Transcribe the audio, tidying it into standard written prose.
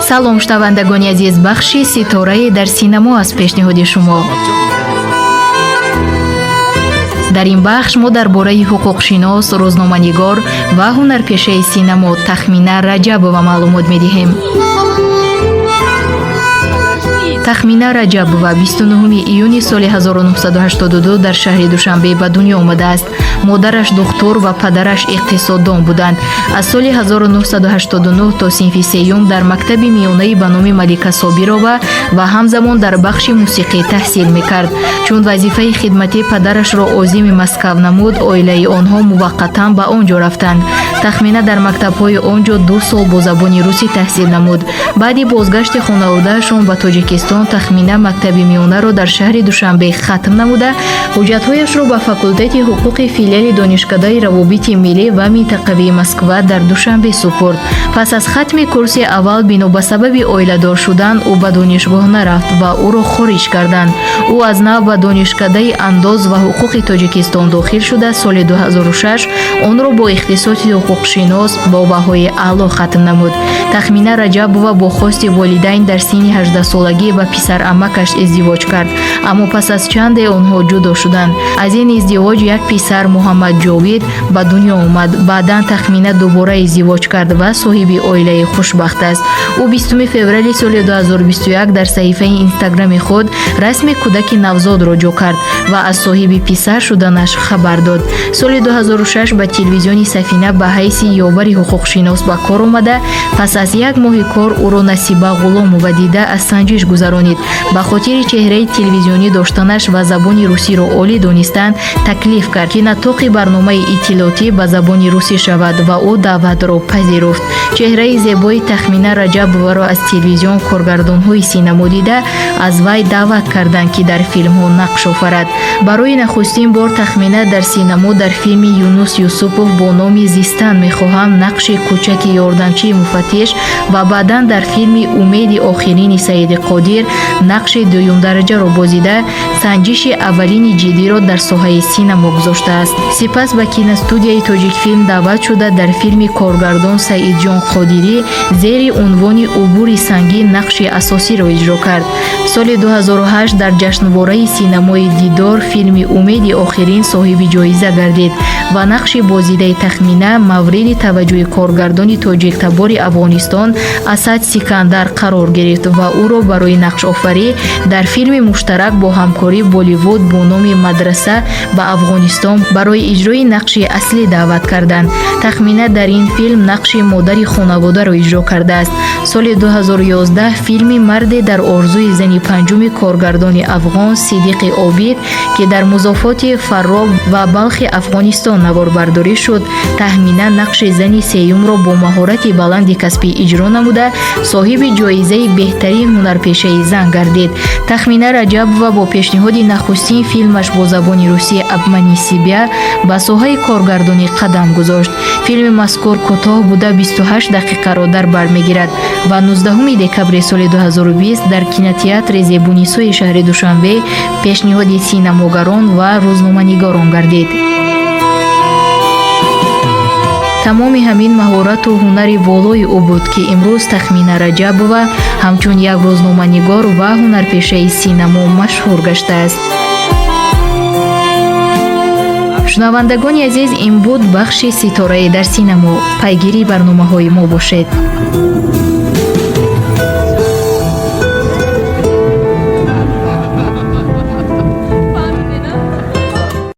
салом шунавандагони азиз, бахши ситорае дар синамо аз пешниҳоди шумо. дар ин бахш мо дар бораи ҳуқуқшинос, рӯзноманигор ва ҳунарпешаи синамо Тахмина Раҷабова маълумот медиҳем. Тахмина Раҷабова 29 июни соли 1982 дар шаҳри Душанбе ба дунё омадааст. модараш духтур ва падараш иқтисоддон буданд. аз соли 1989 то синфи сеюм дар мактаби миёнаи ба номи Малика Собирова ва ҳамзамон дар бахши мусиқӣ таҳсил мекард. чун вазифаи хидмати падарашро озими Москав намуд, оилаи онҳо муваққатан ба он ҷо рафтанд. Тахмина дар мактабҳои он ҷо 2 сол бо забони русӣ таҳсил намуд. баъди бозгашти хонаводаашон ба Тоҷикистон, Тахмина мактаби миёнаро дар шаҳри Душанбе хатм намуда, ҳуҷҷатҳояшро ба факултати ҳуқуқи филиали донишкадаи равобити миллӣ ва минтақавии Москва дар Душанбе супурд. пас аз хатми курси аввал бино ба сабаби оиладор шудан ӯ ба донишгоҳ нарафт ва ӯро хориҷ карданд. ӯ аз нав ба донишкадаи андоз ва ҳуқуқи Тоҷикистон дохил шуда, соли 2006 онро бо ихтисоси ҳуқуқшинос бо баҳои аъло хатм намуд. Тахмина Раҷабова бо хости волидайн дар синни 18-солагӣ ба писарамакаш издивоҷ кард, аммо пас аз чанде онҳо ҷудо шуданд. аз ин издивоҷ як писар Муҳаммад Ҷовид ба дунё омад. баъдан Тахмина дубора издивоҷ кард ва соҳиби оилаи хушбахт аст. ӯ 20 феврали соли 2021 дар саҳифаи инстаграми худ расми кӯдаки навзодро ҷо кард ва аз соҳиби писар шуданаш хабар дод. соли 2006 ба телевизиони Сафина ба ҳайси ёбари ҳуқуқшинос ба кор омада, пас аз як моҳи кор ӯро Насиба Ғуломова дида аз санҷиш гузаронид. ба хотири чеҳраи телевизионӣ доштанаш ва забони русиро олӣ донистан таклиф кард, ки натоқи барномаи иттилоотӣ ба забони русӣ шавад ва ӯ даъватро пазируфт. чеҳраи зебои Тахмина Раҷабованро аз телевизион коргардонҳои синамо дида, аз вай даъват карданд, ки дар филмҳо нақш офарад. барои нахустин бор Тахмина дар синамо дар филми Юнус Юсупов бо номи «Зистан мехоҳам» нақши кӯчаки ёрдамчии муфаттиш ва баъдан дар филми «Умеди охирини» Саиди Қодир нақши дуюмдараҷаро бозида, санҷиши аввалини ҷиддиро дар соҳаи синамо гузоштааст. сипас ба киностудияи Тоҷикфилм даъват шуда дар филми коргардон Саидҷон Қодирӣ зери унвони «Убури сангин» нақши асосиро иҷро кард. соли 2008 дар ҷашнвораи синамои Дидор филми «Умеди охирин» соҳиби ҷоиза гардид ва нақши бозидаи Тахмина мавриди таваҷҷӯҳи коргардони тоҷиктабори Афғонистон Асад Сикандар қарор гирифт ва ӯро барои нақшофарӣ дар филми муштарак бо ҳамкории Болливуд бо номи «Мадраса» ба Афғонистон барои иҷрои нақши аслӣ даъват карданд. Тахмина дар ин филм нақши модари хонаводаро иҷро кардааст. соли 2011 филми «Марде дар орзуи зани панҷуми коргардони афғон Сидиқи Обид», ки дар музофоти Фарроб ва Балхи Афғонистон наворбардорӣ шуд, Тахмина нақши зани сеюмро бо маҳорати баланди касбӣ иҷро намуда, соҳиби ҷоизаи беҳтарин ҳунарпешаи зан гардид. Тахмина Раҷабова бо пешниҳоди нахустин филмаш бо забони русӣ «Обмани себя» ба соҳаи коргардонӣ қадам гузошт. филми мазкур кӯтоҳ буда 28 дақиқаро дар бар мегирад ва 19 декабри соли 2020 дар кинотеатри Зебунисои шаҳри Душанбе пешниҳоди синамогарон ва рӯзноманигорон гардид. тамоми ҳамин маҳорату ҳунари волои ӯ буд, ки имрӯз Тахмина Раҷабова ҳамчун як рӯзноманигор ва ҳунарпешаи синамо машҳур гаштааст. шунавандагони азиз, ин буд бахши ситораи дар синамо. пайгири барномаҳои мо бошед.